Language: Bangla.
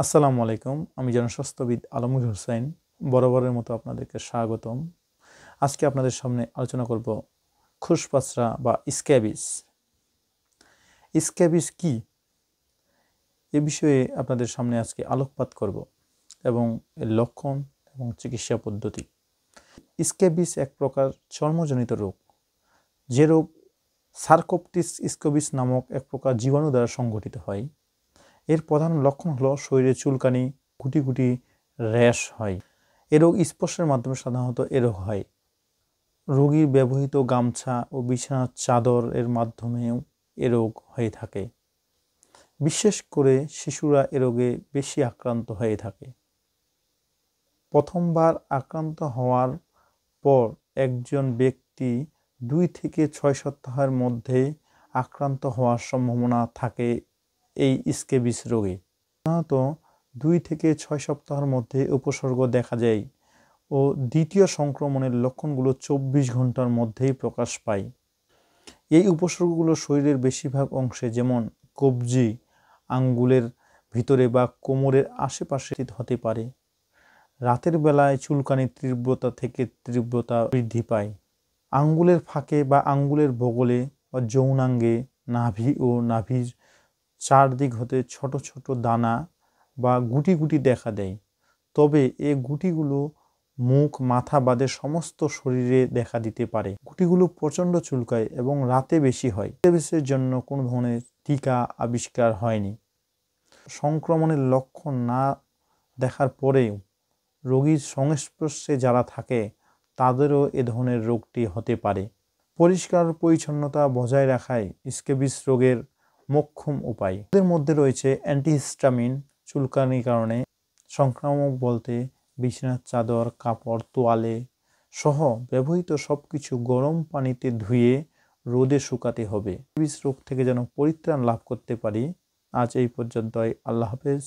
আসসালামু আলাইকুম। আমি জনস্বাস্থ্যবিদ আলমগীর হোসেন বরাবরের মতো আপনাদেরকে স্বাগতম। আজকে আপনাদের সামনে আলোচনা করব খুসপাচরা বা স্ক্যাবিস। স্ক্যাবিস কি এ বিষয়ে আপনাদের সামনে আজকে আলোকপাত করব এবং এর লক্ষণ এবং চিকিৎসা পদ্ধতি। স্ক্যাবিস এক প্রকার চর্মজনিত রোগ, যে রোগ সার্কোপটিস স্ক্যাবিস নামক এক প্রকার জীবাণু দ্বারা সংঘটিত হয়। এর প্রধান লক্ষণ হলো শরীরে চুলকানি, গুটি গুটি র্যাশ হয়। এ রোগ স্পর্শের মাধ্যমে সাধারণত এ রোগ হয়। রোগীর ব্যবহৃত গামছা ও বিছানার চাদর এর মাধ্যমেও এ রোগ হয়ে থাকে। বিশেষ করে শিশুরা এ রোগে বেশি আক্রান্ত হয়ে থাকে। প্রথমবার আক্রান্ত হওয়ার পর একজন ব্যক্তি 2 থেকে 6 সপ্তাহের মধ্যে আক্রান্ত হওয়ার সম্ভাবনা থাকে এই স্ক্যাবিস রোগে। সাধারণত 2 থেকে 6 সপ্তাহের মধ্যে উপসর্গ দেখা যায় ও দ্বিতীয় সংক্রমণের লক্ষণগুলো 24 ঘন্টার মধ্যেই প্রকাশ পায়। এই উপসর্গগুলো শরীরের বেশিরভাগ অংশে, যেমন কবজি, আঙ্গুলের ভিতরে বা কোমরের আশেপাশে হতে পারে। রাতের বেলায় চুলকানির তীব্রতা থেকে তীব্রতা বৃদ্ধি পায়। আঙ্গুলের ফাঁকে বা আঙ্গুলের বগলে বা যৌনাঙ্গে, নাভি ও নাভির চারদিক হতে ছোট ছোট দানা বা গুটি গুটি দেখা দেয়। তবে এই গুটিগুলো মুখ, মাথা বাদে সমস্ত শরীরে দেখা দিতে পারে। গুটিগুলো প্রচণ্ড চুলকায় এবং রাতে বেশি হয়। স্ক্যাবিসের জন্য কোনো ধরনের টিকা আবিষ্কার হয়নি। সংক্রমণের লক্ষণ না দেখার পরেও রোগীর সংস্পর্শে যারা থাকে তাদেরও এ ধরনের রোগটি হতে পারে। পরিষ্কার পরিচ্ছন্নতা বজায় রাখাই স্ক্যাবিস রোগের মোক্ষম উপায়। এদের মধ্যে রয়েছে অ্যান্টিহিস্টামিন, চুলকানির কারণে সংক্রামক বলতে বিছানার চাদর, কাপড়, তোয়ালে সহ ব্যবহৃত সবকিছু গরম পানিতে ধুয়ে রোদে শুকাতে হবে। স্ক্যাবিস রোগ থেকে যেন পরিত্রাণ লাভ করতে পারি। আজ এই পর্যন্তই। আল্লাহ হাফেজ।